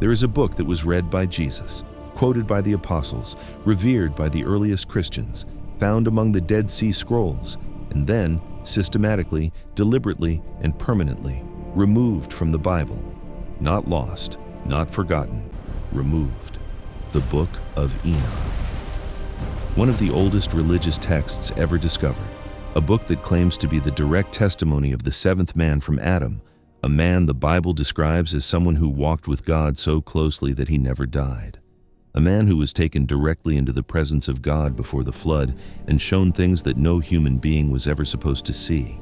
There is a book that was read by Jesus, quoted by the apostles, revered by the earliest Christians, found among the Dead Sea Scrolls, and then systematically, deliberately, and permanently removed from the Bible. Not lost, not forgotten, removed. The Book of Enoch. One of the oldest religious texts ever discovered, a book that claims to be the direct testimony of the seventh man from Adam, a man the Bible describes as someone who walked with God so closely that he never died. A man who was taken directly into the presence of God before the flood and shown things that no human being was ever supposed to see.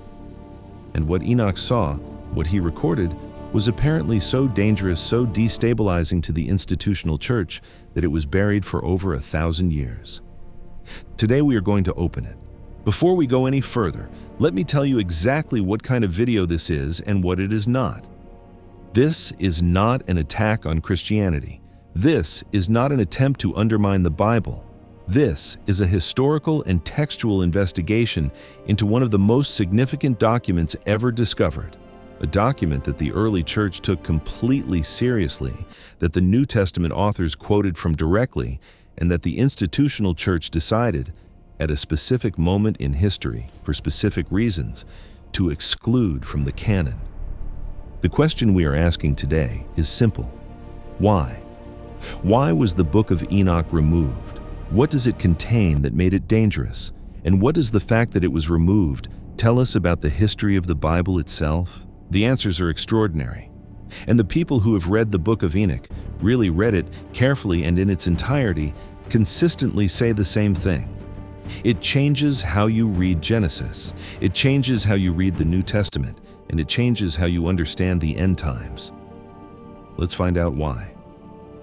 And what Enoch saw, what he recorded, was apparently so dangerous, so destabilizing to the institutional church that it was buried for over 1,000 years. Today we are going to open it. Before we go any further, let me tell you exactly what kind of video this is and what it is not. This is not an attack on Christianity. This is not an attempt to undermine the Bible. This is a historical and textual investigation into one of the most significant documents ever discovered. A document that the early church took completely seriously, that the New Testament authors quoted from directly, and that the institutional church decided, at a specific moment in history, for specific reasons, to exclude from the canon. The question we are asking today is simple. Why? Why was the Book of Enoch removed? What does it contain that made it dangerous? And what does the fact that it was removed tell us about the history of the Bible itself? The answers are extraordinary. And the people who have read the Book of Enoch, really read it carefully and in its entirety, consistently say the same thing. It changes how you read Genesis. It changes how you read the New Testament, and it changes how you understand the end times. Let's find out why.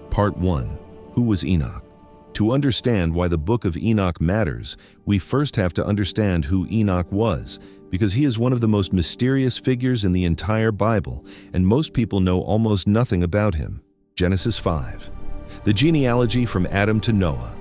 Part 1. Who was Enoch? To understand why the Book of Enoch matters, we first have to understand who Enoch was, because he is one of the most mysterious figures in the entire Bible, and most people know almost nothing about him. Genesis 5. The genealogy from Adam to Noah.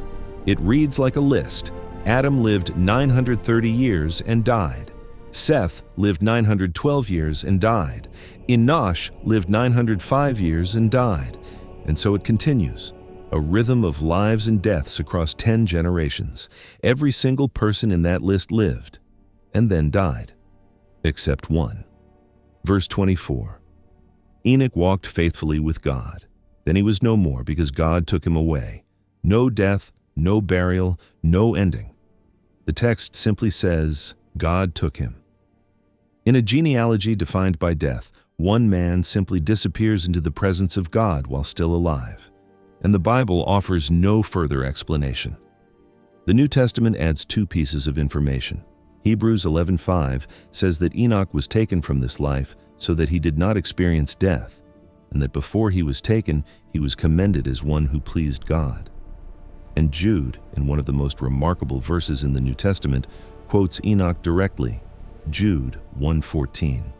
It reads like a list. Adam lived 930 years and died. Seth lived 912 years and died. Enosh lived 905 years and died. And so it continues. A rhythm of lives and deaths across 10 generations. Every single person in that list lived and then died, except one. Verse 24. Enoch walked faithfully with God. Then he was no more because God took him away. No death, no burial, no ending. The text simply says, God took him. In a genealogy defined by death, one man simply disappears into the presence of God while still alive. And the Bible offers no further explanation. The New Testament adds two pieces of information. Hebrews 11:5 says that Enoch was taken from this life so that he did not experience death, and that before he was taken, he was commended as one who pleased God. And Jude, in one of the most remarkable verses in the New Testament, quotes Enoch directly, Jude 1:14.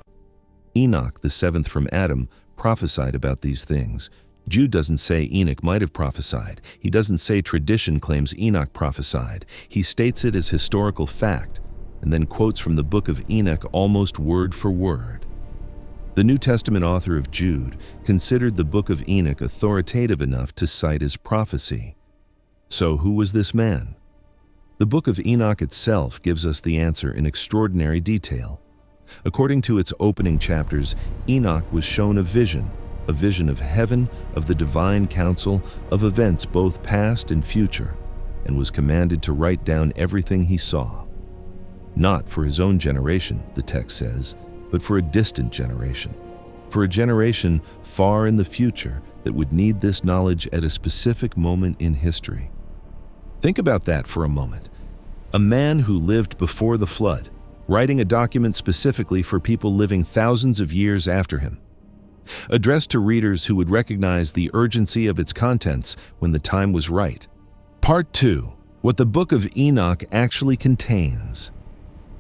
Enoch, the seventh from Adam, prophesied about these things. Jude doesn't say Enoch might have prophesied. He doesn't say tradition claims Enoch prophesied. He states it as historical fact, and then quotes from the Book of Enoch almost word for word. The New Testament author of Jude considered the Book of Enoch authoritative enough to cite as prophecy. So who was this man? The Book of Enoch itself gives us the answer in extraordinary detail. According to its opening chapters, Enoch was shown a vision of heaven, of the divine council, of events both past and future, and was commanded to write down everything he saw. Not for his own generation, the text says, but for a distant generation, for a generation far in the future that would need this knowledge at a specific moment in history. Think about that for a moment. A man who lived before the flood, writing a document specifically for people living thousands of years after him, addressed to readers who would recognize the urgency of its contents when the time was right. Part 2. What the Book of Enoch actually contains.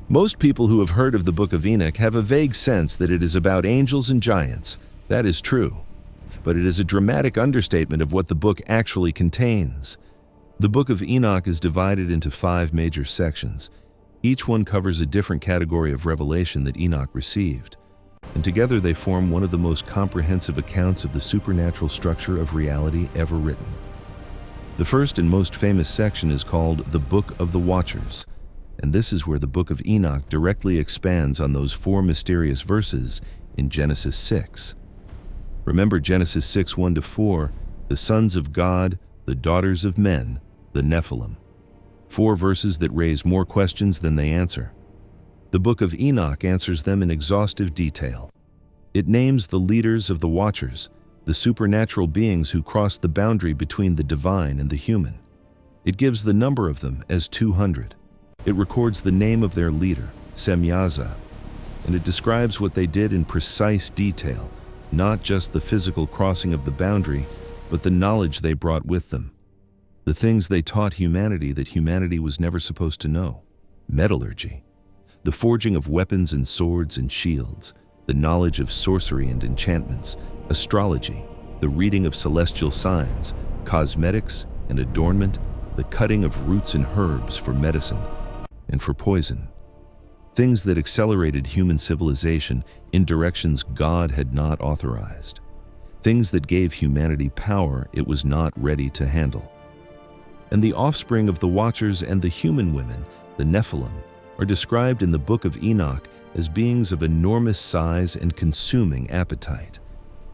Most people who have heard of the Book of Enoch have a vague sense that it is about angels and giants. That is true. But it is a dramatic understatement of what the book actually contains. The Book of Enoch is divided into 5 major sections. Each one covers a different category of revelation that Enoch received. and together they form one of the most comprehensive accounts of the supernatural structure of reality ever written. The first and most famous section is called the Book of the Watchers, and this is where the Book of Enoch directly expands on those 4 mysterious verses in Genesis 6. Remember Genesis 6, 1-4, the sons of God, the daughters of men, the Nephilim. 4 verses that raise more questions than they answer. The Book of Enoch answers them in exhaustive detail. It names the leaders of the Watchers, the supernatural beings who cross the boundary between the divine and the human. It gives the number of them as 200. It records the name of their leader, Semyaza, and it describes what they did in precise detail, not just the physical crossing of the boundary, but the knowledge they brought with them. The things they taught humanity that humanity was never supposed to know. Metallurgy, the forging of weapons and swords and shields, the knowledge of sorcery and enchantments, astrology, the reading of celestial signs, cosmetics and adornment, the cutting of roots and herbs for medicine and for poison. Things that accelerated human civilization in directions God had not authorized. Things that gave humanity power it was not ready to handle. And the offspring of the Watchers and the human women, the Nephilim, are described in the Book of Enoch as beings of enormous size and consuming appetite.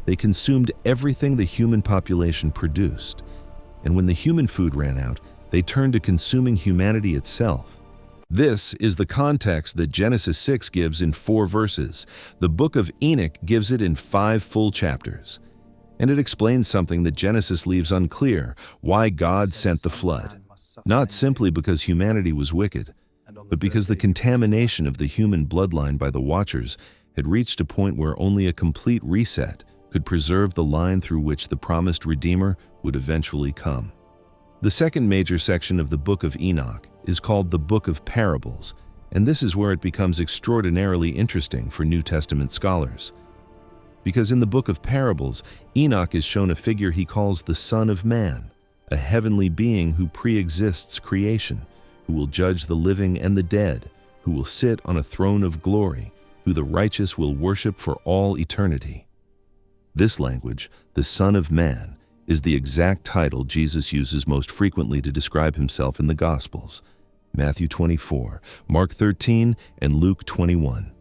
They consumed everything the human population produced, and when the human food ran out, they turned to consuming humanity itself. This is the context that Genesis 6 gives in 4 verses. The Book of Enoch gives it in 5 full chapters. And it explains something that Genesis leaves unclear: why God sent the flood. Not simply because humanity was wicked, but because the contamination of the human bloodline by the Watchers had reached a point where only a complete reset could preserve the line through which the promised Redeemer would eventually come. The second major section of the Book of Enoch is called the Book of Parables, and this is where it becomes extraordinarily interesting for New Testament scholars. Because in the Book of Parables, Enoch is shown a figure he calls the Son of Man, a heavenly being who pre-exists creation, who will judge the living and the dead, who will sit on a throne of glory, who the righteous will worship for all eternity. This language, the Son of Man, is the exact title Jesus uses most frequently to describe himself in the Gospels: Matthew 24, Mark 13, and Luke 21.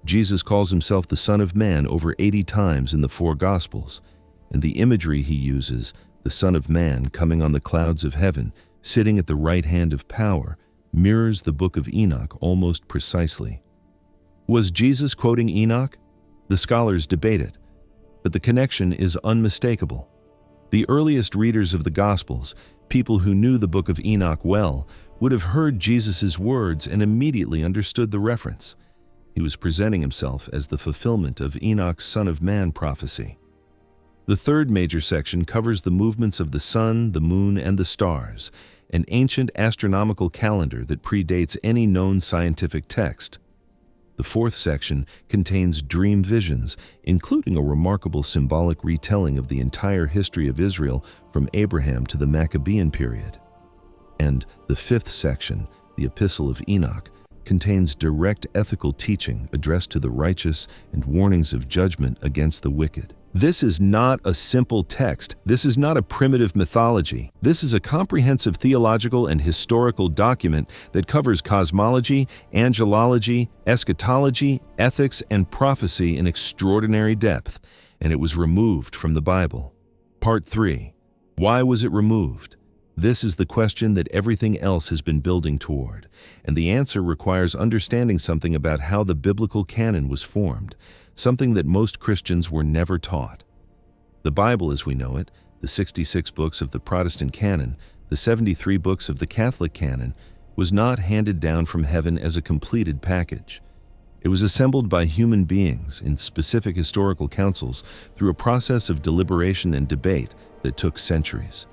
Jesus calls himself the Son of Man over 80 times in the 4 Gospels, and the imagery he uses, the Son of Man coming on the clouds of heaven, sitting at the right hand of power, mirrors the Book of Enoch almost precisely. Was Jesus quoting Enoch? The scholars debate it, but the connection is unmistakable. The earliest readers of the Gospels, people who knew the Book of Enoch well, would have heard Jesus' words and immediately understood the reference. He was presenting himself as the fulfillment of Enoch's Son of Man prophecy. The third major section covers the movements of the sun, the moon, and the stars, an ancient astronomical calendar that predates any known scientific text. The fourth section contains dream visions, including a remarkable symbolic retelling of the entire history of Israel from Abraham to the Maccabean period. And the fifth section, the Epistle of Enoch, contains direct ethical teaching addressed to the righteous and warnings of judgment against the wicked. This is not a simple text. This is not a primitive mythology. This is a comprehensive theological and historical document that covers cosmology, angelology, eschatology, ethics, and prophecy in extraordinary depth, and it was removed from the Bible. Part 3. Why was it removed? This is the question that everything else has been building toward, and the answer requires understanding something about how the biblical canon was formed, something that most Christians were never taught. The Bible as we know it, the 66 books of the Protestant canon, the 73 books of the Catholic canon, was not handed down from heaven as a completed package. It was assembled by human beings in specific historical councils through a process of deliberation and debate that took centuries.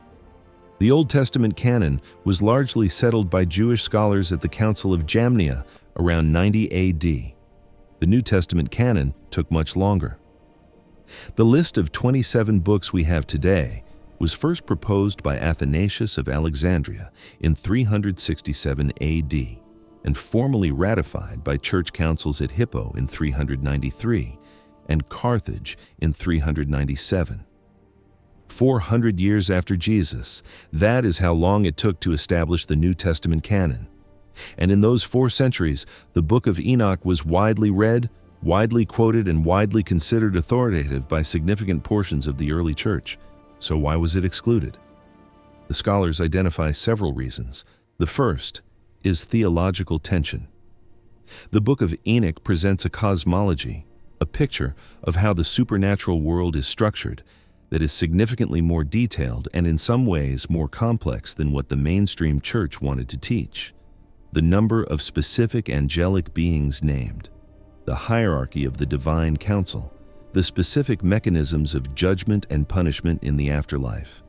The Old Testament canon was largely settled by Jewish scholars at the Council of Jamnia around 90 A.D. The New Testament canon took much longer. The list of 27 books we have today was first proposed by Athanasius of Alexandria in 367 A.D. and formally ratified by church councils at Hippo in 393 and Carthage in 397. 400 years after Jesus, that is how long it took to establish the New Testament canon. And in those 4 centuries, the Book of Enoch was widely read, widely quoted, and widely considered authoritative by significant portions of the early church. So why was it excluded? The scholars identify several reasons. The first is theological tension. The Book of Enoch presents a cosmology, a picture of how the supernatural world is structured, that is significantly more detailed and in some ways more complex than what the mainstream church wanted to teach. The number of specific angelic beings named, the hierarchy of the divine council, the specific mechanisms of judgment and punishment in the afterlife.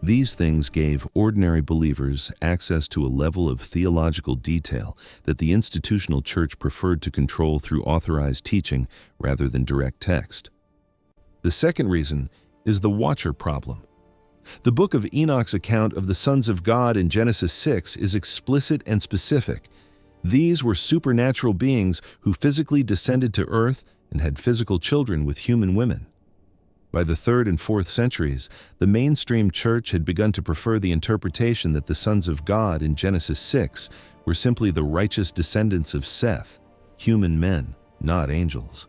These things gave ordinary believers access to a level of theological detail that the institutional church preferred to control through authorized teaching rather than direct text. The second reason is the watcher problem. The Book of Enoch's account of the sons of God in Genesis 6 is explicit and specific. These were supernatural beings who physically descended to earth and had physical children with human women. By the 3rd and 4th centuries, the mainstream church had begun to prefer the interpretation that the sons of God in Genesis 6 were simply the righteous descendants of Seth, human men, not angels.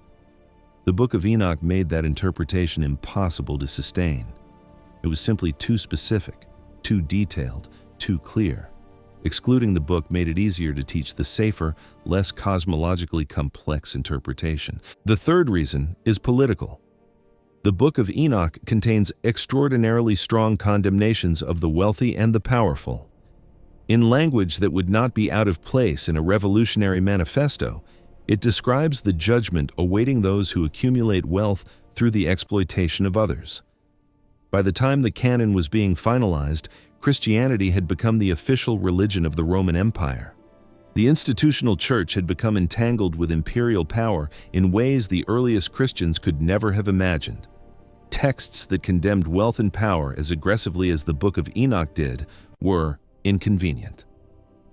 The Book of Enoch made that interpretation impossible to sustain. It was simply too specific, too detailed, too clear. Excluding the book made it easier to teach the safer, less cosmologically complex interpretation. The third reason is political. The Book of Enoch contains extraordinarily strong condemnations of the wealthy and the powerful. In language that would not be out of place in a revolutionary manifesto, it describes the judgment awaiting those who accumulate wealth through the exploitation of others. By the time the canon was being finalized, Christianity had become the official religion of the Roman Empire. The institutional church had become entangled with imperial power in ways the earliest Christians could never have imagined. Texts that condemned wealth and power as aggressively as the Book of Enoch did were inconvenient.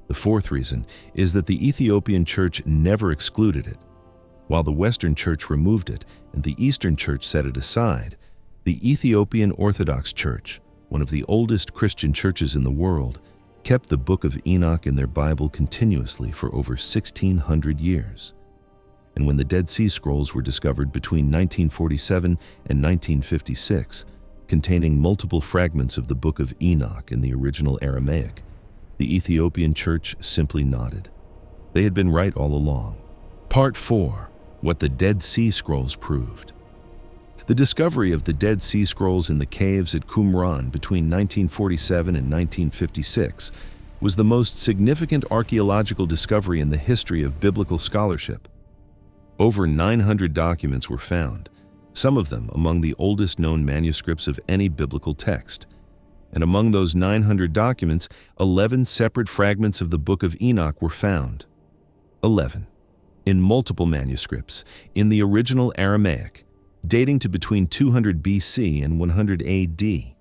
The fourth reason is that the Ethiopian church never excluded it. While the Western church removed it and the Eastern church set it aside, the Ethiopian Orthodox Church, one of the oldest Christian churches in the world, kept the Book of Enoch in their Bible continuously for over 1,600 years. And when the Dead Sea Scrolls were discovered between 1947 and 1956, containing multiple fragments of the Book of Enoch in the original Aramaic, the Ethiopian church simply nodded. They had been right all along. Part 4. What the Dead Sea Scrolls proved. The discovery of the Dead Sea Scrolls in the caves at Qumran between 1947 and 1956 was the most significant archaeological discovery in the history of biblical scholarship. Over 900 documents were found, some of them among the oldest known manuscripts of any biblical text. And among those 900 documents, 11 separate fragments of the Book of Enoch were found. 11. In multiple manuscripts, in the original Aramaic, dating to between 200 BC and 100 AD.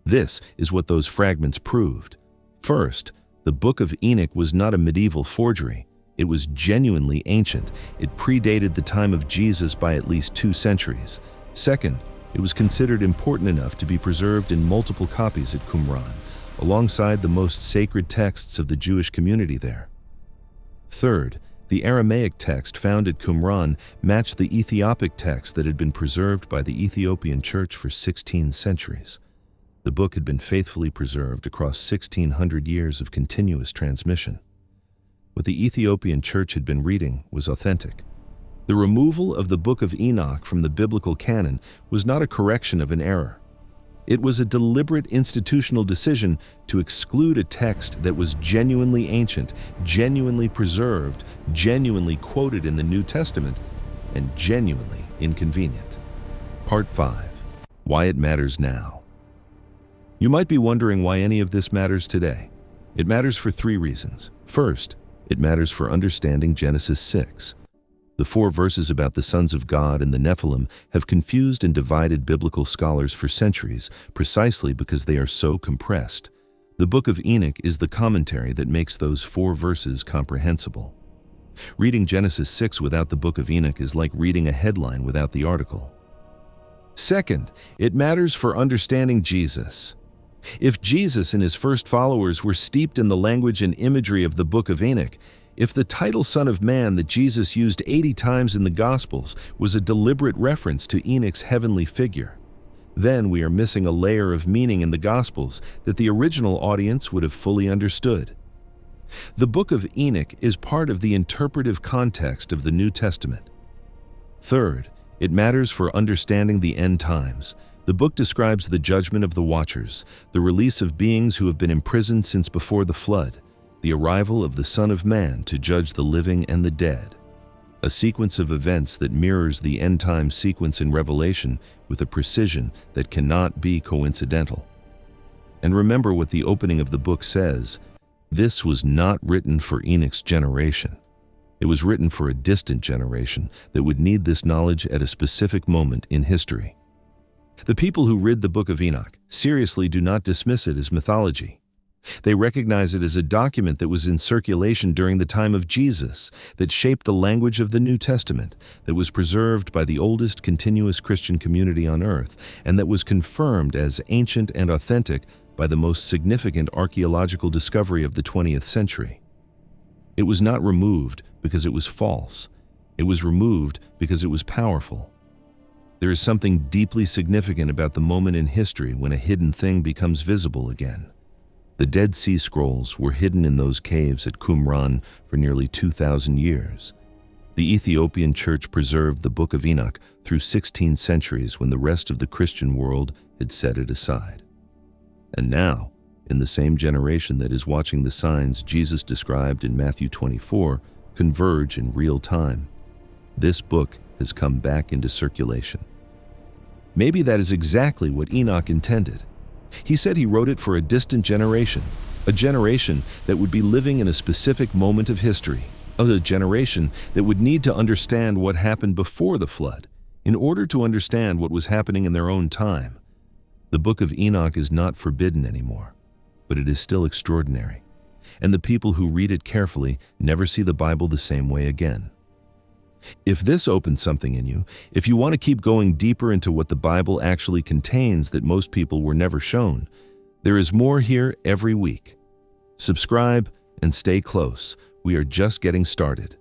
This is what those fragments proved. First, the Book of Enoch was not a medieval forgery. It was genuinely ancient. It predated the time of Jesus by at least 2 centuries. Second, it was considered important enough to be preserved in multiple copies at Qumran, alongside the most sacred texts of the Jewish community there. Third, the Aramaic text found at Qumran matched the Ethiopic text that had been preserved by the Ethiopian Church for 16 centuries. The book had been faithfully preserved across 1,600 years of continuous transmission. What the Ethiopian Church had been reading was authentic. The removal of the Book of Enoch from the biblical canon was not a correction of an error. It was a deliberate institutional decision to exclude a text that was genuinely ancient, genuinely preserved, genuinely quoted in the New Testament, and genuinely inconvenient. Part 5. Why it matters now. You might be wondering why any of this matters today. It matters for 3 reasons. First, it matters for understanding Genesis 6. The 4 verses about the sons of God and the Nephilim have confused and divided biblical scholars for centuries, precisely because they are so compressed. The Book of Enoch is the commentary that makes those 4 verses comprehensible. Reading Genesis 6 without the Book of Enoch is like reading a headline without the article. Second, it matters for understanding Jesus. If Jesus and his first followers were steeped in the language and imagery of the Book of Enoch, if the title Son of Man that Jesus used 80 times in the Gospels was a deliberate reference to Enoch's heavenly figure, then we are missing a layer of meaning in the Gospels that the original audience would have fully understood. The Book of Enoch is part of the interpretive context of the New Testament. Third, it matters for understanding the end times. The book describes the judgment of the watchers, the release of beings who have been imprisoned since before the flood, the arrival of the Son of Man to judge the living and the dead, a sequence of events that mirrors the end-time sequence in Revelation with a precision that cannot be coincidental. And remember what the opening of the book says: this was not written for Enoch's generation. It was written for a distant generation that would need this knowledge at a specific moment in history. The people who read the Book of Enoch seriously do not dismiss it as mythology. They recognize it as a document that was in circulation during the time of Jesus, that shaped the language of the New Testament, that was preserved by the oldest continuous Christian community on earth, and that was confirmed as ancient and authentic by the most significant archaeological discovery of the 20th century. It was not removed because it was false. It was removed because it was powerful. There is something deeply significant about the moment in history when a hidden thing becomes visible again. The Dead Sea Scrolls were hidden in those caves at Qumran for nearly 2,000 years. The Ethiopian Church preserved the Book of Enoch through 16 centuries when the rest of the Christian world had set it aside. And now, in the same generation that is watching the signs Jesus described in Matthew 24 converge in real time, this book has come back into circulation. Maybe that is exactly what Enoch intended. He said he wrote it for a distant generation, a generation that would be living in a specific moment of history, a generation that would need to understand what happened before the flood in order to understand what was happening in their own time. The Book of Enoch is not forbidden anymore, but it is still extraordinary, and the people who read it carefully never see the Bible the same way again. If this opens something in you, if you want to keep going deeper into what the Bible actually contains that most people were never shown, there is more here every week. Subscribe and stay close. We are just getting started.